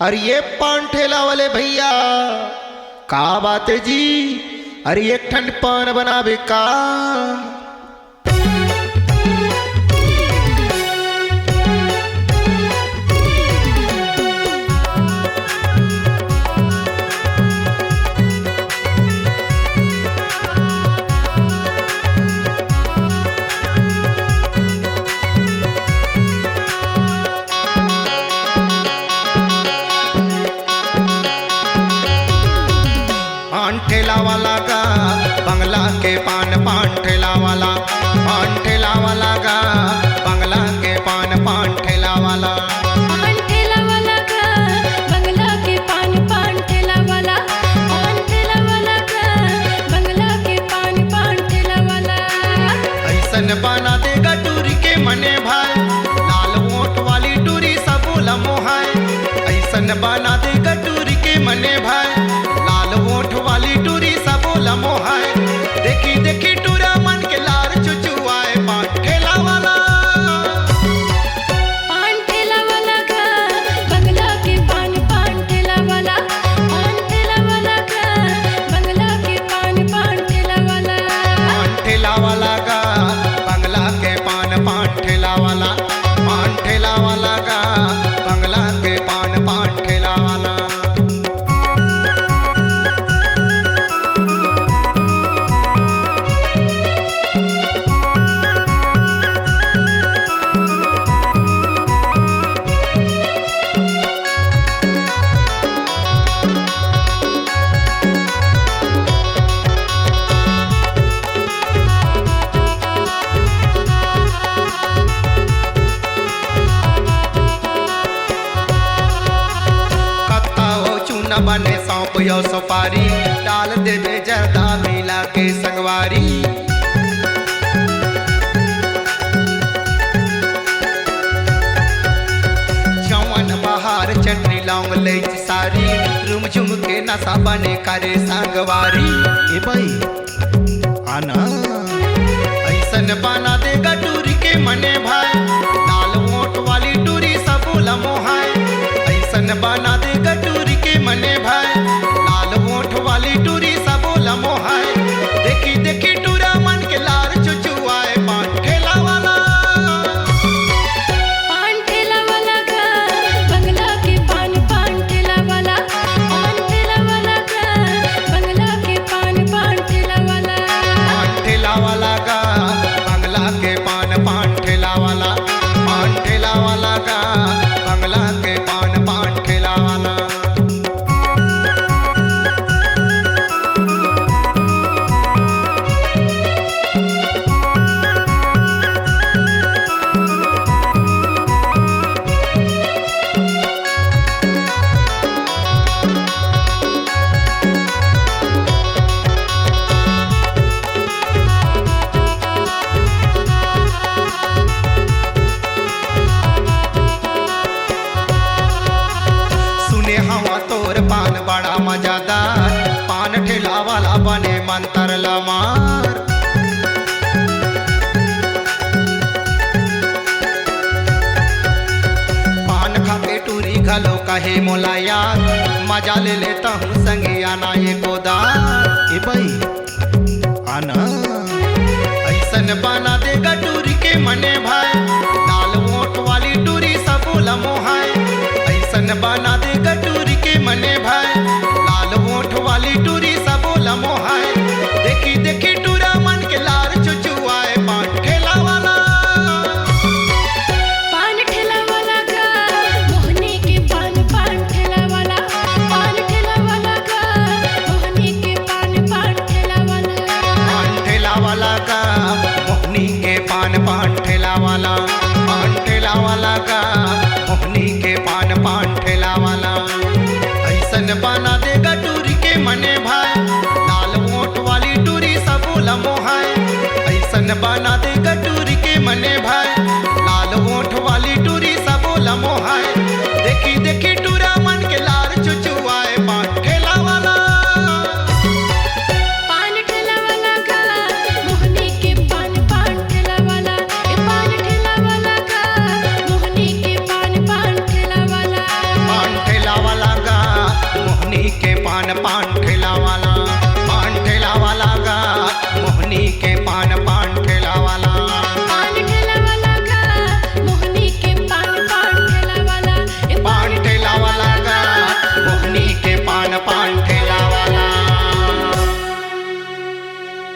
अरे ये पान ठेला वाले भैया का बात है जी। अरे एक ठंड पान बनावे का। पान ठेला वाला का बंगला के पान ठेला वाला पान ठेला वाला का बंगला के पान ठेला वाला पान ठेला वाला का बंगला के पान ठेला वाला पान ठेला वाला का बंगला के पान ठेला वाला। ऐसन बना देगा टूरी के मने भाई लाल वोट वाली टूरी सब लमोहाय। ऐसन बना देगा टूरी के मने भाई लाल वोट वाली टूरी सब लमोहाय। देखी देखी टूरा मन के लार चुचुआए पान ठेला वाला। पान ठेला वाला का बंगला के पान ठेला वाला पान ठेला वाला का बंगला के पान ठेला वाला। पान ठेला वाला का बंगला के पान ठेला वाला पान ठेला वाला का बंगला के पान ठेला वाला। बने सौंप यो सुपारी डाल देवे जर्दा मिला के संगवारी। जवन बहार चटनी लौंग ले सारी रुम झुम के नशा बने करे संगवारी। ए भाई आना ऐसन बना देगा टूरी के मने भाई लाल वोट वाली टूरी सब लमोहाय। ऐसन बना देगा टूरी के मने भाई लाल वोट वाली टूरी सब लमोहाय। देखी देखी टूरा मन के लार चुचुआए पान ठेला वाला। पान ठेला वाला का बंगला के पान ठेला वाला पान ठेला वाला का बंगला के पान ठेला वाला। पान ठेला वाला का बंगला के पान ठेला वाला पान ठेला वाला का बंगला के पान ठेला वाला। सुने हवा तोर पान बड़ा मजादार पान ठेला वाला बने मंतर लमार। पान खाके टूरी घलो कहे मोला यार मजा ले लेता हूँ संगे आना ये गोदार। ए भाई आना ऐसन बना देगा टूरी के मने भाई लाल वोट वाली टूरी सब लमोहाय। ऐसन बना देगा टूरी के मने भाई लाल वोट वाली टूरी सब लमोहाय। देखी देखी टूरा मन के लार चुचुआए पान ठेला वाला। पान ठेला वाला का मोहनी के पान ठेला वाला पान ठेला वाला का मोहनी के पान ठेला वाला। पान ठेला वाला का मोहनी के पान ठेला वाला पान ठेला वाला का मोहनी के पान ठेला वाला। ऐसन बना देगा टूरी के मने भाई लाल वोट वाली टूरी सब लमोहाय। ऐसन बना देगा टूरी के मने भाई